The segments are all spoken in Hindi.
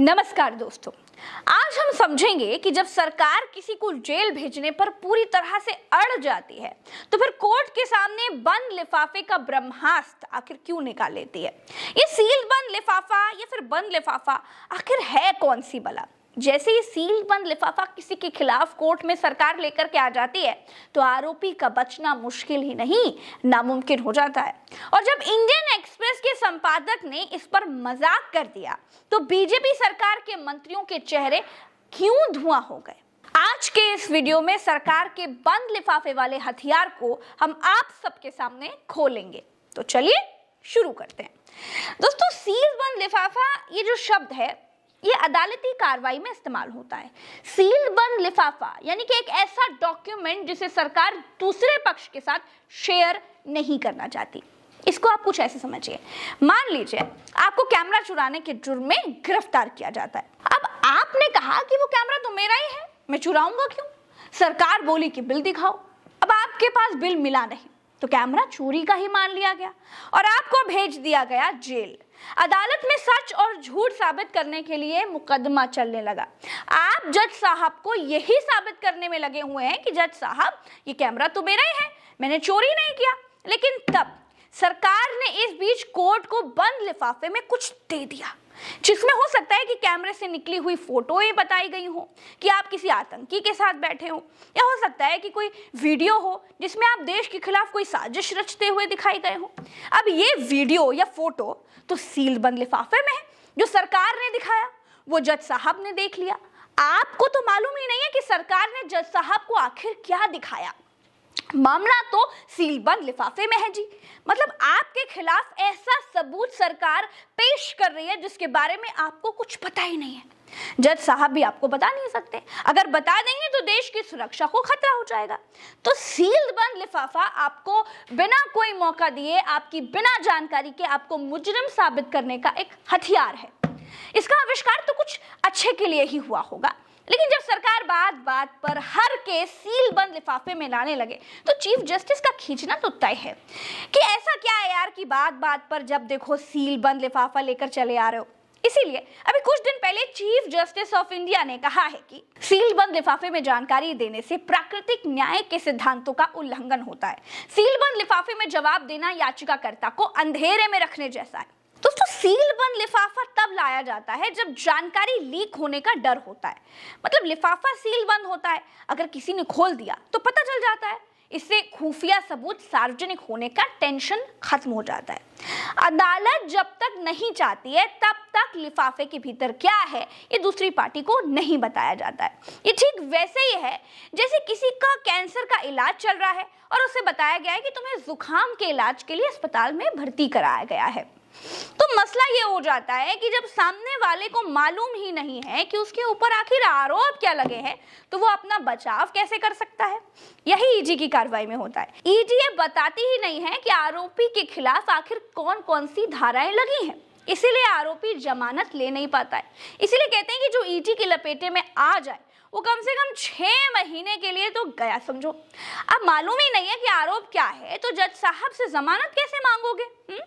नमस्कार दोस्तों, आज हम समझेंगे कि जब सरकार किसी को जेल भेजने पर पूरी तरह से अड़ जाती है तो फिर कोर्ट के सामने बंद लिफाफे का ब्रह्मास्त्र आखिर क्यों निकाल लेती है। ये सील बंद लिफाफा या फिर बंद लिफाफा आखिर है कौन सी बला। जैसे ही सील बंद लिफाफा किसी के खिलाफ कोर्ट में सरकार लेकर के आ जाती है तो आरोपी का बचना मुश्किल ही नहीं नामुमकिन हो जाता है। और जब इंडियन एक्सप्रेस के संपादक ने इस पर मजाक कर दिया तो बीजेपी सरकार के मंत्रियों के चेहरे क्यों धुआं हो गए। आज के इस वीडियो में सरकार के बंद लिफाफे वाले हथियार को हम आप सबके सामने खोलेंगे। तो चलिए शुरू करते हैं। दोस्तों, सील बंद लिफाफा ये जो शब्द है ये अदालती कार्रवाई में इस्तेमाल होता है। सील बंद लिफाफा यानी कि एक ऐसा डॉक्यूमेंट जिसे सरकार दूसरे पक्ष के साथ शेयर नहीं करना चाहती। इसको आप कुछ ऐसे समझिए, मान लीजिए आपको कैमरा चुराने के जुर्म में गिरफ्तार किया जाता है। अब आपने कहा कि वो कैमरा तो मेरा ही है, मैं चुराऊंगा क्यों। सरकार बोली कि बिल दिखाओ। अब आपके पास बिल मिला नहीं तो कैमरा चोरी का ही मान लिया गया और आपको भेज दिया गया जेल। अदालत में सच और झूठ साबित करने के लिए मुकदमा चलने लगा। आप जज साहब को यही साबित करने में लगे हुए हैं कि जज साहब ये कैमरा तो मेरा ही है, मैंने चोरी नहीं किया। लेकिन तब सरकार ने इस बीच कोर्ट को बंद लिफाफे में कुछ दे दिया जिसमें हो सकता है कि कैमरे से निकली हुई फोटोएं बताई गई हो कि आप किसी आतंकी के साथ बैठे हो, या हो सकता है कि कोई वीडियो हो जिसमें आप देश के खिलाफ कोई साजिश रचते हुए दिखाई गए हो। अब ये वीडियो या फोटो तो सील बंद लिफाफे में है, जो सरकार ने दिखाया वो जज साहब ने देख लिया। आपको तो मालूम ही नहीं है कि सरकार ने जज साहब को आखिर क्या दिखाया। मामला तो सील बंद लिफाफे में है जी। मतलब आपके खिलाफ ऐसा सबूत सरकार पेश कर रही है जिसके बारे में आपको कुछ पता ही नहीं है। जज साहब भी आपको बता नहीं सकते, अगर बता देंगे तो देश की सुरक्षा को खतरा हो जाएगा। तो सील बंद लिफाफा आपको बिना कोई मौका दिए, आपकी बिना जानकारी के आपको मुजरिम साबित करने का एक हथियार है। इसका आविष्कार तो कुछ अच्छे के लिए ही हुआ होगा, लेकिन जब सरकार बात बात पर हर केस सील बंद लिफाफे में लाने लगे तो चीफ जस्टिस का खींचना तो तय है कि ऐसा क्या है यार कि बात बात पर जब देखो सील बंद लिफाफा लेकर चले आ रहे हो। इसीलिए अभी कुछ दिन पहले चीफ जस्टिस ऑफ इंडिया ने कहा है कि सील बंद लिफाफे में जानकारी देने से प्राकृतिक न्याय के सिद्धांतों का उल्लंघन होता है। सील बंद लिफाफे में जवाब देना याचिकाकर्ता को अंधेरे में रखने जैसा है। दोस्तों, सील बंद लिफाफा तब लाया जाता है जब जानकारी लीक होने का डर होता है। मतलब लिफाफा सील बंद होता है, अगर किसी ने खोल दिया तो पता चल जाता है। इससे खुफिया सबूत सार्वजनिक होने का टेंशन खत्म हो जाता है। अदालत जब तक नहीं चाहती है तब तक लिफाफे के भीतर क्या है ये दूसरी पार्टी को नहीं बताया जाता है। ये ठीक वैसे ही है जैसे किसी का कैंसर का इलाज चल रहा है और उसे बताया गया है कि तुम्हें जुकाम के इलाज के लिए अस्पताल में भर्ती कराया गया है। तो मसला ये हो जाता है कि जब सामने वाले को मालूम ही नहीं है कि उसके ऊपर आखिर आरोप क्या लगे हैं तो वो अपना बचाव कैसे कर सकता है। यही ईडी की कार्रवाई में होता है। ईडी ये बताती ही नहीं है कि आरोपी के खिलाफ आखिर कौन कौन सी धाराएं लगी हैं, इसीलिए आरोपी जमानत ले नहीं पाता है। इसीलिए कहते हैं कि जो ईडी की लपेटे में आ जाए वो कम से कम 6 महीने के लिए तो गया समझो। अब मालूम ही नहीं है कि आरोप क्या है तो जज साहब से जमानत कैसे मांगोगे।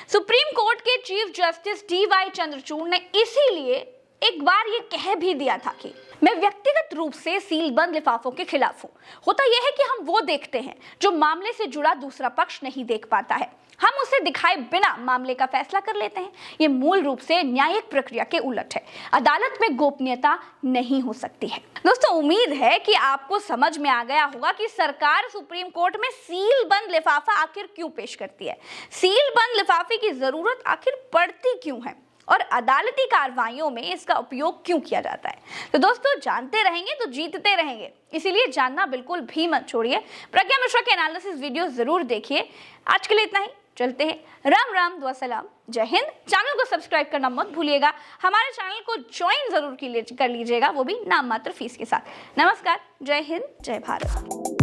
सुप्रीम कोर्ट के चीफ जस्टिस DY चंद्रचूड़ ने इसीलिए एक बार ये कह भी दिया था कि मैं व्यक्तिगत रूप से सील बंद लिफाफों के खिलाफ हूँ। होता यह है कि हम वो देखते हैं जो मामले से जुड़ा दूसरा पक्ष नहीं देख पाता है, हम उसे दिखाए बिना मामले का फैसला कर लेते हैं। ये मूल रूप से न्यायिक प्रक्रिया के उलट है। अदालत में गोपनीयता नहीं हो सकती है। दोस्तों, उम्मीद है कि आपको समझ में आ गया होगा कि सरकार सुप्रीम कोर्ट में सील बंद लिफाफा आखिर क्यों पेश करती है, सील बंद लिफाफे की जरूरत आखिर पड़ती क्यों है और अदालती कार्रवाइयों में इसका उपयोग क्यों किया जाता है। तो दोस्तों, जानते रहेंगे तो जीतते रहेंगे, इसीलिए जानना बिल्कुल भी मत छोड़िए। प्रज्ञा मिश्रा के एनालिसिस वीडियो जरूर देखिए। आज के लिए इतना ही, चलते हैं। राम राम, दुआ सलाम, जय हिंद। चैनल को सब्सक्राइब करना मत भूलिएगा। हमारे चैनल को ज्वाइन जरूर कर लीजिएगा, वो भी नाम मात्र फीस के साथ। नमस्कार, जय हिंद, जय भारत।